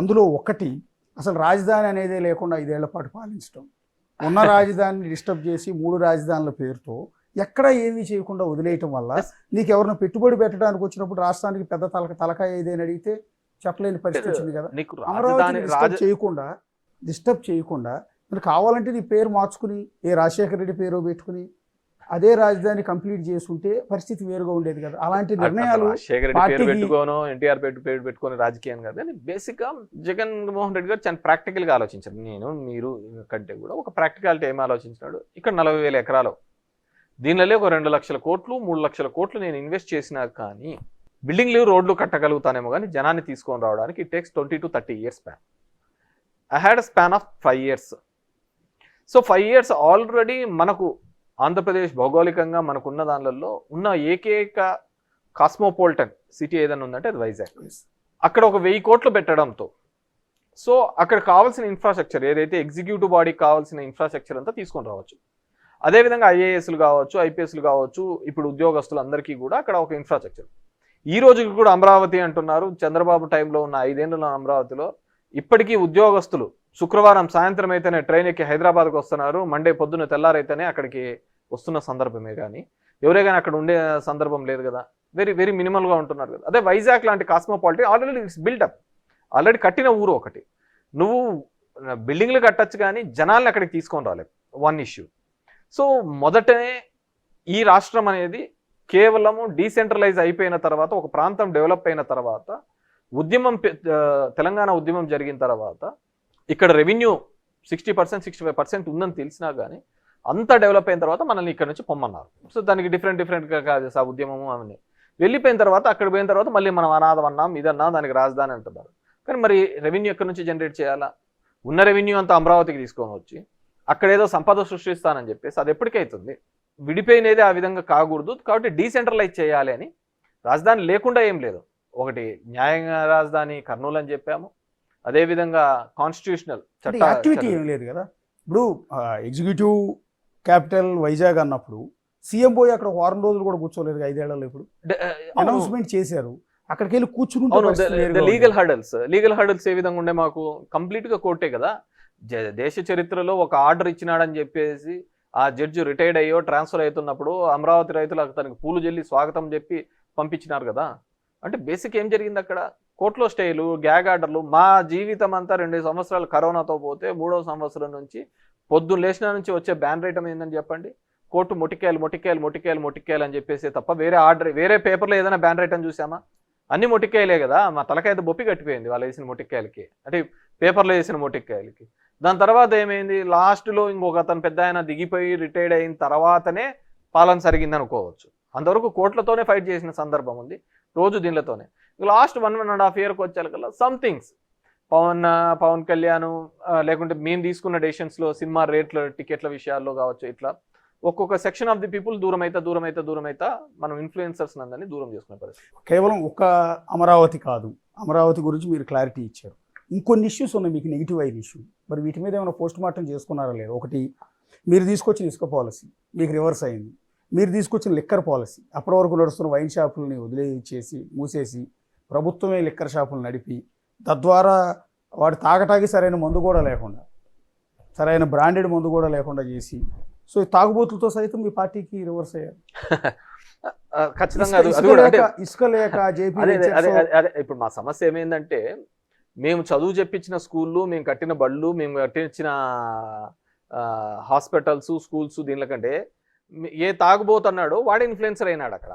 అందులో ఒకటి అసలు రాజధాని అనేదే లేకుండా 5 ఏళ్ల పాటు పాలించడం, ఉన్న రాజధానిని డిస్టర్బ్ చేసి 3 రాజధానుల పేరుతో ఎక్కడ ఏమీ చేయకుండా వదిలేయటం వల్ల నీకు ఎవరైనా పెట్టుబడి పెట్టడానికి వచ్చినప్పుడు రాష్ట్రానికి పెద్ద తలకాయ ఏదైనా అడిగితే చెప్పలేని పరిస్థితి వచ్చింది కదా. అమరావతిని డిస్టర్బ్ చేయకుండా మరి కావాలంటే నీ పేరు మార్చుకుని రాజశేఖర రెడ్డి పేరు పెట్టుకుని అదే రాజధాని కంప్లీట్ చేసుకుంటే పరిస్థితి వేరుగా ఉండేది కదా. అలాంటి నిర్ణయాలు ఎన్టీఆర్ పేరు పెట్టుకొని రాజకీయం కాదు కానీ బేసిక్ గా జగన్మోహన్ రెడ్డి గారు చాలా ప్రాక్టికల్ గా ఆలోచించారు. మీరు కంటే కూడా ఒక ప్రాక్టికాలిటీ ఏం ఆలోచించినాడు, ఇక్కడ 40,000 ఎకరాలు దీనిలో ఒక 2 లక్షల కోట్లు 3 లక్షల కోట్లు నేను ఇన్వెస్ట్ చేసినా కానీ బిల్డింగ్లు రోడ్లు కట్టగలుగుతానేమో కానీ జనాన్ని తీసుకొని రావడానికి it takes 20 to 30 years span. I had a span of 5 years. So 5 years already మనకు ఆంధ్రప్రదేశ్ భౌగోళికంగా మనకున్న దానిలో ఉన్న ఏకైక కాస్మోపాలిటన్ సిటీ ఏదైనా ఉందంటే అది వైజాగ్. అక్కడ ఒక 1000 కోట్లు పెట్టడంతో సో అక్కడ కావాల్సిన ఇన్ఫ్రాస్ట్రక్చర్ ఏదైతే ఎగ్జిక్యూటివ్ బాడీకి కావాల్సిన ఇన్ఫ్రాస్ట్రక్చర్ అంతా తీసుకొని రావచ్చు. అదేవిధంగా ఐఏఎస్లు కావచ్చు, ఐపీఎస్లు కావచ్చు, ఇప్పుడు ఉద్యోగస్తులందరికీ కూడా అక్కడ ఒక ఇన్ఫ్రాస్ట్రక్చర్. ఈ రోజుకి కూడా అమరావతి అంటున్నారు. చంద్రబాబు టైంలో ఉన్న 5 ఏళ్ళ అమరావతిలో ఇప్పటికీ ఉద్యోగస్తులు శుక్రవారం సాయంత్రం అయితేనే ట్రైన్ ఎక్కి హైదరాబాద్కి వస్తున్నారు, మండే పొద్దున్న తెల్లారైతేనే అక్కడికి వస్తున్న సందర్భమే కానీ ఎవరే కానీ అక్కడ ఉండే సందర్భం లేదు కదా. వెరీ వెరీ మినిమల్గా ఉంటున్నారు కదా. అదే వైజాగ్ లాంటి కాస్మోపాలిటీ ఆల్రెడీ ఇట్స్ బిల్డప్, ఆల్రెడీ కట్టిన ఊరు ఒకటి. నువ్వు బిల్డింగ్లు కట్టచ్చు కానీ జనాల్ని అక్కడికి తీసుకొని రాలేదు, వన్ ఇష్యూ. సో మొదటనే ఈ రాష్ట్రం అనేది కేవలము డీసెంట్రలైజ్ అయిపోయిన తర్వాత, ఒక ప్రాంతం డెవలప్ అయిన తర్వాత, తెలంగాణ ఉద్యమం జరిగిన తర్వాత ఇక్కడ రెవెన్యూ 60% 65% ఉందని తెలిసినా కానీ అంతా డెవలప్ అయిన తర్వాత మనల్ని ఇక్కడ నుంచి పొమ్మన్నారు. సో దానికి డిఫరెంట్గా కాదు ఆ ఉద్యమము అవన్నీ వెళ్ళిపోయిన తర్వాత అక్కడ పోయిన తర్వాత మళ్ళీ మనం అనాథం అన్నాం ఇదన్నాం దానికి రాజధాని అంటున్నారు. కానీ మరి రెవెన్యూ ఎక్కడి నుంచి జనరేట్ చేయాలా? ఉన్న రెవెన్యూ అంతా అమరావతికి తీసుకొని వచ్చి అక్కడ ఏదో సంపద సృష్టిస్తానని చెప్పేసి అది ఎప్పటికైతుంది? విడిపోయినది ఆ విధంగా కాకూడదు కాబట్టి డీసెంట్రలైజ్ చేయాలి అని. రాజధాని లేకుండా ఏం లేదు. ఒకటి న్యాయంగా రాజధాని కర్నూలు అని చెప్పాము, అదేవిధంగా కాన్స్టిట్యూషనల్ యాక్టివిటీ ఏం లేదు కదా. ఇప్పుడు ఎగ్జిక్యూటివ్ క్యాపిటల్ వైజాగ్ అన్నప్పుడు సీఎం పోయి అక్కడ 1 వారం రోజులు కూడా కూర్చోలేదు 5 ఏళ్లలో. ఇప్పుడు అనౌన్స్మెంట్ చేశారు, అక్కడికి వెళ్ళి కూర్చుని లీగల్ హర్డల్స్ ఏ విధంగా ఉండే మాకు కంప్లీట్ గా కోర్టే కదా. దేశ చరిత్రలో ఒక ఆర్డర్ ఇచ్చినాడని చెప్పేసి ఆ జడ్జి రిటైర్డ్ అయ్యో ట్రాన్స్ఫర్ అవుతున్నప్పుడు అమరావతి రైతులకు తనకి పూలు జల్లి స్వాగతం చెప్పి పంపించినారు కదా. అంటే బేసిక్ ఏం జరిగింది అక్కడ? కోర్టులో స్టేలు, గ్యాగ్ ఆర్డర్లు. మా జీవితం అంతా 2 సంవత్సరాలు కరోనాతో పోతే 3వ సంవత్సరం నుంచి పొద్దున్న లేచిన నుంచి వచ్చే బ్యాన్ రేటం ఏందని చెప్పండి. కోర్టు మొటికాయలు అని చెప్పేసి తప్ప వేరే ఆర్డర్ వేరే పేపర్లో ఏదైనా బ్యాన్ రేటం చూసామా? అన్ని మొటికాయలే కదా. మా తలకాయ బొప్పి కట్టిపోయింది వాళ్ళు వేసిన మొటికాయలకి, అంటే పేపర్లో వేసిన మొటికాయలకి. దాని తర్వాత ఏమైంది? లాస్ట్లో ఇంకొక అతను పెద్ద ఆయన దిగిపోయి రిటైర్డ్ అయిన తర్వాతనే పాలన సరిగింది అనుకోవచ్చు. అంతవరకు కోర్టులతోనే ఫైట్ చేసిన సందర్భం ఉంది, రోజు దీనిలతోనే. లాస్ట్ 1.5 yearకి వచ్చేకల్లా సంథింగ్స్ పవన్ కళ్యాణ్ లేకుంటే మేము తీసుకున్న డెసిషన్స్లో సినిమా రేట్ల టికెట్ల విషయాల్లో కావచ్చు, ఇట్లా ఒక్కొక్క సెక్షన్ ఆఫ్ ది పీపుల్ దూరం అయితే మనం ఇన్ఫ్లుయెన్సర్స్ అందరినీ దూరం చేసుకునే పరిస్థితి. కేవలం ఒక అమరావతి కాదు, అమరావతి గురించి మీరు క్లారిటీ ఇచ్చారు. ఇంకొన్ని ఇష్యూస్ ఉన్నాయి మీకు, నెగిటివ్ అయిన ఇష్యూ. మరి వీటి మీద ఏమైనా పోస్ట్ మార్టం చేసుకున్నారా లేదు? ఒకటి, మీరు తీసుకొచ్చిన ఇసుక పాలసీ మీకు రివర్స్ అయింది. మీరు తీసుకొచ్చిన లిక్కర్ పాలసీ, అప్పటి వరకు నడుస్తున్న వైన్ షాపులని వదిలేసి మూసేసి ప్రభుత్వమే లిక్కర్ షాపులు నడిపి తద్వారా వాడు తాగటానికి సరైన మందు కూడా లేకుండా, సరైన బ్రాండెడ్ మందు కూడా లేకుండా చేసి, సో తాగుబోతులతో సైతం మీ పార్టీకి రివర్స్ అయ్యారు. ఖచ్చితంగా ఇసుక లేక ఇప్పుడు మా సమస్య ఏమైందంటే, మేము చదువు చెప్పించిన స్కూళ్ళు, మేము కట్టిన బళ్ళు, మేము కట్టించిన హాస్పిటల్స్, స్కూల్స్, దీనికంటే ఏ తాగుబోతున్నాడో వాడు ఇన్ఫ్లుయెన్సర్ అయినాడు. అక్కడ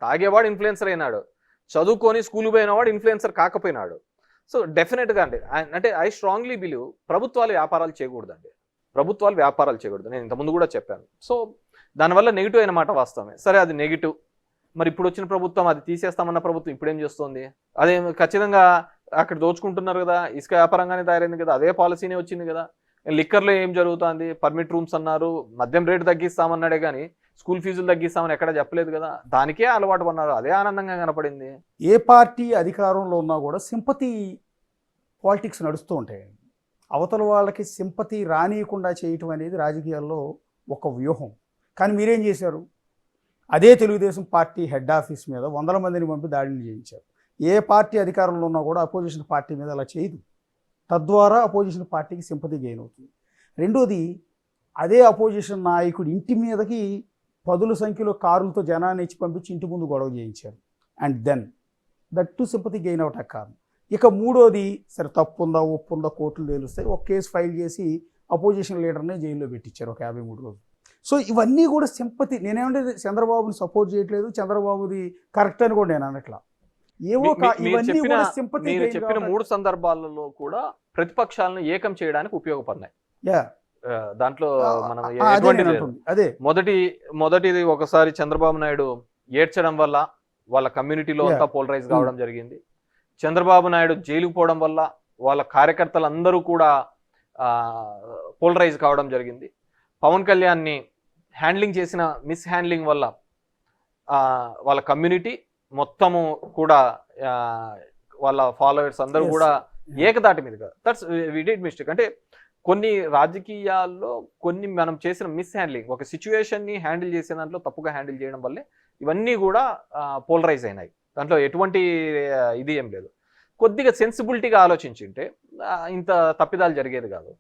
తాగేవాడు ఇన్ఫ్లుయెన్సర్ అయినాడు, చదువుకొని స్కూల్ పోయినవాడు ఇన్ఫ్లుయెన్సర్ కాకపోయినాడు. సో డెఫినెట్గా అంటే ఐ స్ట్రాంగ్లీ బిలీవ్ ప్రభుత్వాలు వ్యాపారాలు చేయకూడదండి. నేను ఇంతకుముందు కూడా చెప్పాను. సో దానివల్ల నెగిటివ్ అయిన మాట వాస్తవమే. సరే, అది నెగిటివ్. మరి ఇప్పుడు వచ్చిన ప్రభుత్వం అది తీసేస్తామన్న ప్రభుత్వం ఇప్పుడు ఏం చేస్తుంది? అదే ఖచ్చితంగా అక్కడ దోచుకుంటున్నారు కదా, ఇసుక వ్యాపారంగానే తయారైంది కదా, అదే పాలసీనే వచ్చింది కదా. లిక్కర్లో ఏం జరుగుతుంది? పర్మిట్ రూమ్స్ అన్నారు, మద్యం రేటు తగ్గిస్తామన్నాడే కానీ స్కూల్ ఫీజులు తగ్గిస్తామని ఎక్కడ చెప్పలేదు కదా. దానికే అలవాటు పన్నారు, అదే ఆనందంగా కనపడింది. ఏ పార్టీ అధికారంలో ఉన్నా కూడా సింపతి పాలిటిక్స్ నడుస్తూ ఉంటాయి. అవతల వాళ్ళకి సింపతి రానియకుండా చేయటం అనేది రాజకీయాల్లో ఒక వ్యూహం. కానీ మీరేం చేశారు? అదే తెలుగుదేశం పార్టీ హెడ్ ఆఫీస్ మీద 100 మందిని పంపి దాడిని చేయించారు. ఏ పార్టీ అధికారంలో ఉన్నా కూడా అపోజిషన్ పార్టీ మీద అలా చేయదు. తద్వారా అపోజిషన్ పార్టీకి సింపతి గెయిన్ అవుతుంది. రెండోది, అదే అపోజిషన్ నాయకుడి ఇంటి మీదకి పదుల సంఖ్యలో కారులతో జనాన్ని ఇచ్చి పంపించి ఇంటి ముందు గొడవ చేయించారు. And then that to sympathy gain అవటానికి కారణం. ఇక మూడోది, సరే తప్పు ఉందా ఒప్పు ఉందా కోర్టులు తేలుస్తాయి, ఒక కేసు ఫైల్ చేసి అపోజిషన్ లీడర్నే జైల్లో పెట్టించారు ఒక 53 రోజులు. సో ఇవన్నీ కూడా సింపతి. నేనేమంటే చంద్రబాబుని సపోర్ట్ చేయట్లేదు, చంద్రబాబుది కరెక్ట్ అని కూడా నేను అనట్లా. ఏవో ఇవన్నీ కూడా సింపతి. మీరు చెప్పిన 3 సందర్భాలలో కూడా ప్రతిపక్షాలను ఏకం చేయడానికి ఉపయోగపడినాయి. దాంట్లో మనం అదే మొదటిది ఒకసారి చంద్రబాబు నాయుడు ఏడ్చడం వల్ల వాళ్ళ కమ్యూనిటీలో అంతా పోలరైజ్ కావడం జరిగింది. చంద్రబాబు నాయుడు జైలుకు పోవడం వల్ల వాళ్ళ కార్యకర్తలు అందరూ కూడా పోలరైజ్ కావడం జరిగింది. పవన్ కళ్యాణ్ని హ్యాండ్లింగ్ చేసిన మిస్ హ్యాండ్లింగ్ వల్ల వాళ్ళ కమ్యూనిటీ మొత్తము కూడా వాళ్ళ ఫాలోవర్స్ అందరూ కూడా ఏకదాటి మీదుగా దట్స్ వి డిడ్ మిస్టేక్. అంటే కొన్ని రాజకీయాల్లో కొన్ని మనం చేసిన మిస్ హ్యాండ్లింగ్, ఒక సిచ్యువేషన్ని హ్యాండిల్ చేసే దాంట్లో తప్పుగా హ్యాండిల్ చేయడం వల్లే ఇవన్నీ కూడా పోలరైజ్ అయినాయి. దాంట్లో ఎటువంటి ఇది ఏం లేదు. కొద్దిగా సెన్సిబిలిటీగా ఆలోచించుంటే ఇంత తప్పిదాలు జరిగేది కాదు.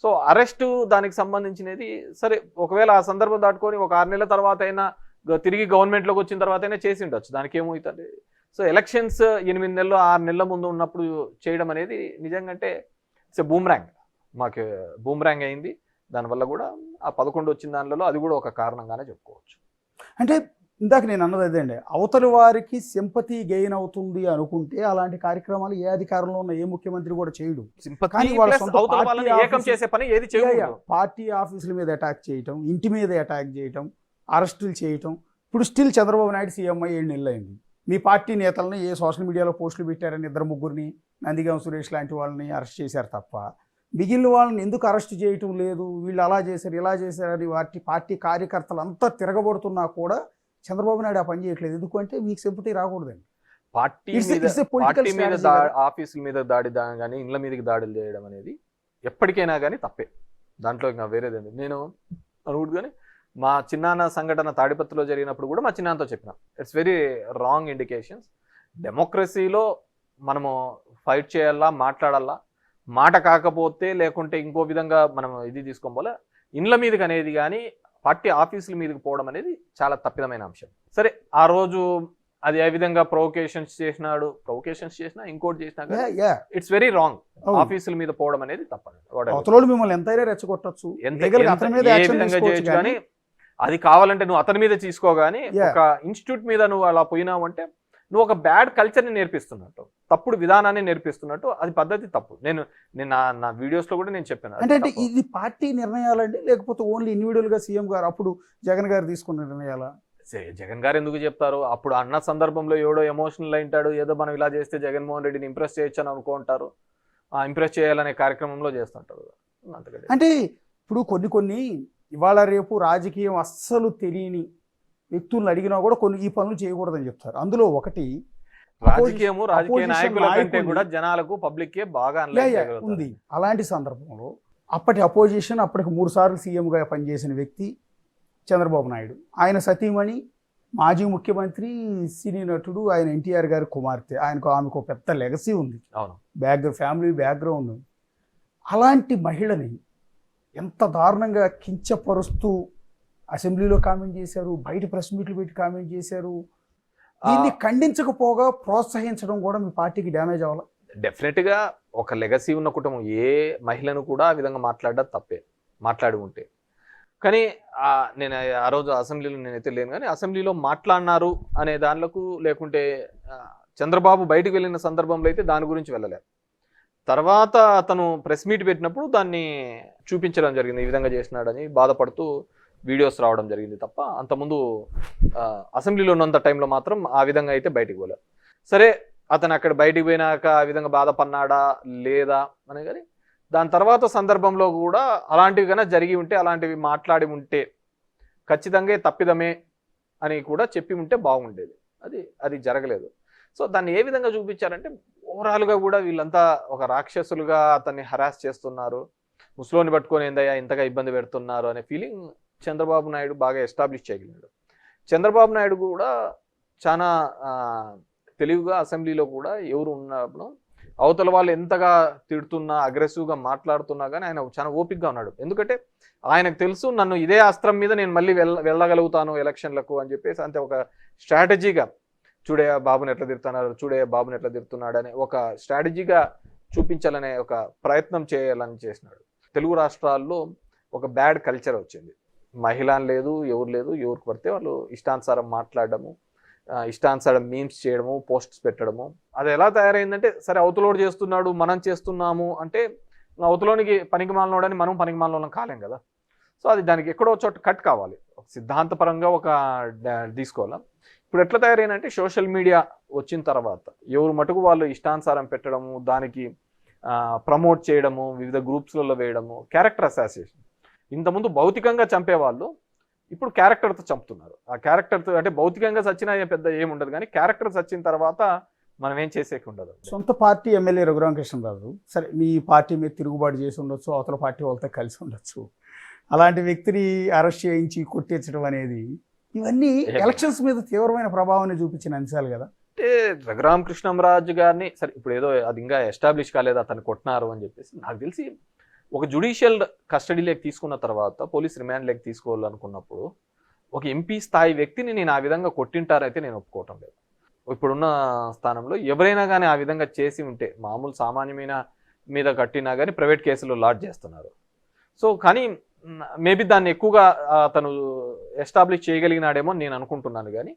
సో అరెస్టు దానికి సంబంధించినది సరే, ఒకవేళ ఆ సందర్భం దాటుకొని ఒక 6 నెలల తర్వాత అయినా తిరిగి గవర్నమెంట్లోకి వచ్చిన తర్వాత అయినా చేసి ఉండొచ్చు, దానికి ఏమవుతుంది. సో ఎలక్షన్స్ 8 నెలలు 6 నెలల ముందు ఉన్నప్పుడు చేయడం అనేది నిజంగా అంటే ఇట్స్ బూమ్రాంగ్, మాకు బూమ్రాంగ్ అయింది. దానివల్ల కూడా ఆ 11 వచ్చిన దానిలో అది కూడా ఒక కారణంగానే చెప్పుకోవచ్చు. అంటే ఇందాక నేను అన్నది అదే అండి, అవతలి వారికి సింపతి గెయిన్ అవుతుంది అనుకుంటే అలాంటి కార్యక్రమాలు ఏ అధికారంలో ఉన్న ఏ ముఖ్యమంత్రి కూడా చేయడు. పార్టీ ఆఫీసుల మీద అటాక్ చేయటం, ఇంటి మీద అటాక్ చేయటం, అరెస్టులు చేయటం. ఇప్పుడు స్టిల్ చంద్రబాబు నాయుడు సీఎం 7 నెలలు అయింది. మీ పార్టీ నేతలను ఏ సోషల్ మీడియాలో పోస్టులు పెట్టారని 2-3 నందిగాం సురేష్ లాంటి వాళ్ళని అరెస్ట్ చేశారు తప్ప మిగిలిన వాళ్ళని ఎందుకు అరెస్ట్ చేయటం లేదు, వీళ్ళు అలా చేశారు ఇలా చేశారని పార్టీ కార్యకర్తలు అంతా తిరగబడుతున్నా కూడా చంద్రబాబు నాయుడు ఆ పని చేయట్లేదు. ఎందుకంటే మీకు సింపతి రాకూడదండి. పార్టీ మీద ఆఫీసుల మీద దాడి కానీ ఇళ్ళ మీదకి దాడులు చేయడం అనేది ఎప్పటికైనా కానీ తప్పే, దాంట్లో ఇంకా వేరేదండి. నేను అనుకుంటు కానీ మా చిన్నాన్న సంఘటన తాడిపత్రిలో జరిగినప్పుడు కూడా మా చిన్నాన్నతో చెప్పిన ఇట్స్ వెరీ రాంగ్ ఇండికేషన్స్. డెమోక్రసీలో మనము ఫైట్ చేయాలా, మాట్లాడాలా, మాట కాకపోతే లేకుంటే ఇంకో విధంగా మనం ఇది తీసుకోవాలి. ఇండ్ల మీదకి అనేది కానీ పార్టీ ఆఫీసుల మీదకి పోవడం అనేది చాలా తప్పిదమైన అంశం. సరే ఆ రోజు అది ఏ విధంగా ప్రొవోకేషన్స్ చేసినా ఇంకోటి చేసినా ఇట్స్ వెరీ రాంగ్. ఆఫీసుల మీద పోవడం అనేది తప్పదు. మిమ్మల్ని ఎంతైనా రెచ్చగొట్టచ్చు, ఏ విధంగా చేయొచ్చు, కానీ అది కావాలంటే నువ్వు అతని మీద తీసుకోగాని ఒక ఇన్స్టిట్యూట్ మీద నువ్వు అలా పోయినావు అంటే నువ్వు ఒక బ్యాడ్ కల్చర్ని నేర్పిస్తున్నట్టు, తప్పుడు విధానాన్ని నేర్పిస్తున్నట్టు, అది పద్ధతి తప్పు. నేను నా వీడియోస్ లో కూడా నేను చెప్పాను. అంటే ఇది పార్టీ నిర్ణయాలండి లేకపోతే ఓన్లీ ఇండివిజువల్ గా సీఎం గారు అప్పుడు జగన్ గారు తీసుకున్న నిర్ణయాలా? జగన్ గారు ఎందుకు చెప్తారు, అప్పుడు అన్న సందర్భంలో ఏడో ఎమోషనల్ అయింటాడు, ఏదో మనం ఇలా చేస్తే జగన్మోహన్ రెడ్డిని ఇంప్రెస్ చేయొచ్చు అని అనుకుంటారు, ఇంప్రెస్ చేయాలనే కార్యక్రమంలో చేస్తుంటారు. అంటే ఇప్పుడు కొన్ని ఇవాళ రేపు రాజకీయం అస్సలు తెలియని వ్యక్తులను అడిగినా కూడా కొన్ని ఈ పనులు చేయకూడదని చెప్తారు. అందులో ఒకటి రాజకీయ నాయకుల కంటే కూడా జనాలకు పబ్లిక్ బాగా ఉంది. అలాంటి సందర్భంలో అప్పటి అపోజిషన్ అప్పటికి 3 సార్లు సీఎంగా పనిచేసిన వ్యక్తి చంద్రబాబు నాయుడు, ఆయన సతీమణి మాజీ ముఖ్యమంత్రి సినీ నటుడు ఆయన ఎన్టీఆర్ గారి కుమార్తె, ఆమెకు పెద్ద లెగసీ ఉంది, ఫ్యామిలీ బ్యాక్గ్రౌండ్ ఉంది. అలాంటి మహిళని ఎంత దారుణంగా కించపరుస్తూ అసెంబ్లీలో కామెంట్ చేశారు, బయట ప్రెస్ మీట్లు పెట్టి కామెంట్ చేశారు. దీన్ని ఖండించకపోగా ప్రోత్సహించడం కూడా మీ పార్టీకి డ్యామేజ్ అవ్వాలి. డెఫినెట్గా ఒక లెగసీ ఉన్న కుటుంబం ఏ మహిళను కూడా ఆ విధంగా మాట్లాడడం తప్పే, మాట్లాడి ఉంటే. కానీ నేను ఆ రోజు అసెంబ్లీలో నేనైతే లేను, కానీ అసెంబ్లీలో మాట్లాడినారు అనే దానిలకు లేకుంటే చంద్రబాబు బయటకు వెళ్ళిన సందర్భంలో అయితే దాని గురించి వెళ్ళలేదు. తర్వాత అతను ప్రెస్ మీట్ పెట్టినప్పుడు దాన్ని చూపించడం జరిగింది, ఈ విధంగా చేసినాడని బాధపడుతూ వీడియోస్ రావడం జరిగింది తప్ప అంతకుముందు అసెంబ్లీలో ఉన్నంత టైంలో మాత్రం ఆ విధంగా అయితే బయటికి పోలేదు. సరే అతను అక్కడ బయటికి పోయినాక ఆ విధంగా బాధపడినాడా లేదా అని, కానీ దాని తర్వాత సందర్భంలో కూడా అలాంటివి కన్నా జరిగి ఉంటే, అలాంటివి మాట్లాడి ఉంటే ఖచ్చితంగా తప్పిదమే అని కూడా చెప్పి ఉంటే బాగుండేది. అది జరగలేదు. సో దాన్ని ఏ విధంగా చూపించారంటే ఓవరాల్గా కూడా వీళ్ళంతా ఒక రాక్షసులుగా అతన్ని హరాస్ చేస్తున్నారు, ముస్లోని పట్టుకొని ఏందయ్యా ఇంతగా ఇబ్బంది పెడుతున్నారు అనే ఫీలింగ్ చంద్రబాబు నాయుడు బాగా ఎస్టాబ్లిష్ చేయగలిగాడు. చంద్రబాబు నాయుడు కూడా చాలా తెలివిగా అసెంబ్లీలో కూడా ఎవరు ఉన్నప్పుడు అవతల వాళ్ళు ఎంతగా తిడుతున్నా అగ్రెసివ్గా మాట్లాడుతున్నా కానీ ఆయన చాలా ఓపిక్గా ఉన్నాడు. ఎందుకంటే ఆయనకు తెలుసు నన్ను ఇదే అస్త్రం మీద నేను మళ్ళీ వెళ్ళగలుగుతాను ఎలక్షన్లకు అని చెప్పేసి అంతే ఒక స్ట్రాటజీగా చూడే బాబుని ఎట్లా తిడుతున్నారు, చూడే బాబుని ఎట్లా తిడుతున్నాడు అనే ఒక స్ట్రాటజీగా చూపించాలనే ఒక ప్రయత్నం చేయాలని చేసినాడు. తెలుగు రాష్ట్రాల్లో ఒక బ్యాడ్ కల్చర్ వచ్చింది. మహిళ లేదు, ఎవరు లేదు, ఎవరికి పడితే వాళ్ళు ఇష్టానుసారం మాట్లాడడము, ఇష్టానుసారం మీమ్స్ చేయడము, పోస్ట్స్ పెట్టడము. అది ఎలా తయారైందంటే సరే అవతలోడు చేస్తున్నాడు మనం చేస్తున్నాము అంటే అవతలోనికి పనికి మాలనోడని మనం పనికి మాలనోళ్ళం కాలేం కదా. సో అది దానికి ఎక్కడో చోట కట్ కావాలి, సిద్ధాంతపరంగా ఒక తీసుకోవాలి. ఇప్పుడు ఎట్లా తయారైందంటే సోషల్ మీడియా వచ్చిన తర్వాత ఎవరు మటుకు వాళ్ళు ఇష్టానుసారం పెట్టడము, దానికి ప్రమోట్ చేయడము, వివిధ గ్రూప్స్లలో వేయడము, క్యారెక్టర్ అసాసియేషన్. ఇంతకుముందు భౌతికంగా చంపేవాళ్ళు ఇప్పుడు క్యారెక్టర్తో చంపుతున్నారు. ఆ క్యారెక్టర్తో అంటే భౌతికంగా చచ్చినా పెద్ద ఏముండదు కానీ క్యారెక్టర్ చచ్చిన తర్వాత మనం ఏం చేసేకి ఉండదు. సొంత పార్టీ ఎమ్మెల్యే రఘురామకృష్ణరాజు సరే మీ పార్టీ మీద తిరుగుబాటు చేసి ఉండొచ్చు, అవతల పార్టీ వాళ్ళతో కలిసి ఉండొచ్చు, అలాంటి వ్యక్తిని అరెస్ట్ చేయించి కొట్టించడం అనేది ఇవన్నీ ఎలక్షన్స్ మీద తీవ్రమైన ప్రభావాన్ని చూపించిన అంశాలు కదా. అంటే రఘురామకృష్ణరాజు గారిని సరే ఇప్పుడు ఏదో అది ఇంకా ఎస్టాబ్లిష్ కాలేదు అతను కొట్టినారు అని చెప్పేసి నాకు తెలిసి ఒక జ్యుడిషియల్ కస్టడీలోకి తీసుకున్న తర్వాత పోలీస్ రిమాండ్లోకి తీసుకోవాలనుకున్నప్పుడు ఒక ఎంపీ స్థాయి వ్యక్తిని నేను ఆ విధంగా కొట్టింటారైతే నేను ఒప్పుకోవటం లేదు. ఇప్పుడున్న స్థానంలో ఎవరైనా కానీ ఆ విధంగా చేసి ఉంటే మామూలు సామాన్యమైన మీద కట్టినా కానీ ప్రైవేట్ కేసులో లాడ్జ్ చేస్తున్నారు. సో కానీ మేబీ దాన్ని ఎక్కువగా అతను ఎస్టాబ్లిష్ చేయగలిగినాడేమో నేను అనుకుంటున్నాను. కానీ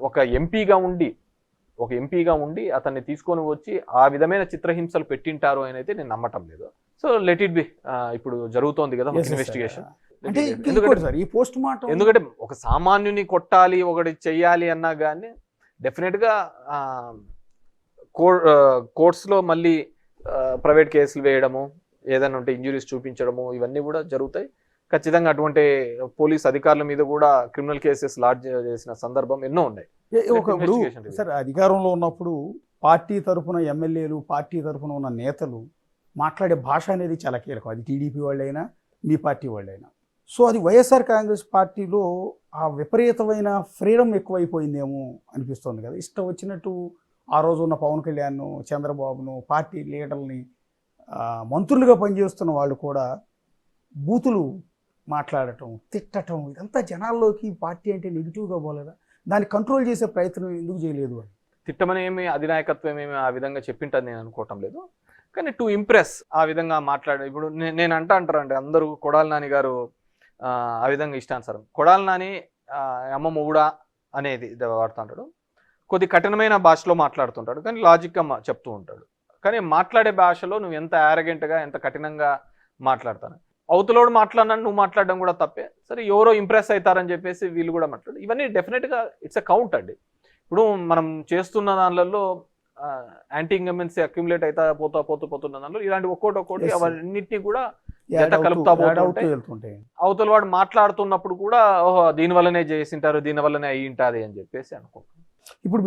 ఒక ఎంపీగా ఉండి అతన్ని తీసుకొని వచ్చి ఆ విధమైన చిత్రహింసలు పెట్టింటారు అని అయితే నేను నమ్మటం లేదు. సో లెట్ ఇట్ బి, ఇప్పుడు జరుగుతోంది కదా ఇన్వెస్టిగేషన్. ఎందుకంటే ఒక సామాన్యుని కొట్టాలి ఒకటి చెయ్యాలి అన్నా కానీ డెఫినెట్గా కోర్ట్స్లో మళ్ళీ ప్రైవేట్ కేసులు వేయడము, ఏదైనా ఉంటే ఇంజురీస్ చూపించడము ఇవన్నీ కూడా జరుగుతాయి. ఖచ్చితంగా అటువంటి పోలీస్ అధికారుల మీద కూడా క్రిమినల్ కేసెస్ లాడ్జ్ చేసిన సందర్భం ఎన్నో ఉన్నాయి. సార్ అధికారంలో ఉన్నప్పుడు పార్టీ తరఫున ఎమ్మెల్యేలు, పార్టీ తరఫున ఉన్న నేతలు మాట్లాడే భాష అనేది చాలా కీలకం. అది టీడీపీ వాళ్ళైనా మీ పార్టీ వాళ్ళైనా. సో అది వైఎస్ఆర్ కాంగ్రెస్ పార్టీలో ఆ విపరీతమైన ఫ్రీడమ్ ఎక్కువైపోయిందేమో అనిపిస్తుంది కదా. ఇష్టం వచ్చినట్టు ఆ రోజు ఉన్న పవన్ కళ్యాణ్ను, చంద్రబాబును, పార్టీ లీడర్ని, మంత్రులుగా పనిచేస్తున్న వాళ్ళు కూడా బూతులు మాట్లాడటం, తిట్టడం, ఇదంతా జనాల్లోకి పార్టీ అంటే నెగిటివ్గా పోలేదా? దాన్ని కంట్రోల్ చేసే ప్రయత్నం ఎందుకు చేయలేదు అని? తిట్టమని ఏమి అధినాయకత్వం ఏమి ఆ విధంగా చెప్పింటది నేను అనుకోవటం లేదు. కానీ టు ఇంప్రెస్ ఆ విధంగా మాట్లాడే ఇప్పుడు నేను అంటారండి అందరూ కొడాలి నాని గారు ఆ విధంగా ఇష్టానుసారం కొడాలి నాని అమ్మ మొగుడా అనేది వాడుతుంటాడు. కొద్ది కఠినమైన భాషలో మాట్లాడుతుంటాడు కానీ లాజిక్గా చెప్తూ ఉంటాడు. కానీ మాట్లాడే భాషలో నువ్వు ఎంత యారగెంట్గా ఎంత కఠినంగా మాట్లాడతాను, అవతలోడు మాట్లాడినా నువ్వు మాట్లాడడం కూడా తప్పే. సరే ఎవరో ఇంప్రెస్ అవుతారని చెప్పేసి వీళ్ళు కూడా మాట్లాడు. ఇవన్నీ డెఫినెట్గా ఇట్స్ ఎ కౌంట్ అండి. ఇప్పుడు మనం చేస్తున్న దానిలలో యాంటీ ఇంకమెన్సీ అక్యుములేట్ అవుతా పోతున్న దానిలో ఇలాంటి ఒక్కోటి అవన్నిటిని కూడా కలుపుతా పోతుంటాయి. అవతల వాడు మాట్లాడుతున్నప్పుడు కూడా ఓహో దీని వల్లనే చేసింటారు, దీని వల్లనే అయ్యి ఉంటుంది అని చెప్పేసి అనుకుంటున్నాను. ఇప్పుడు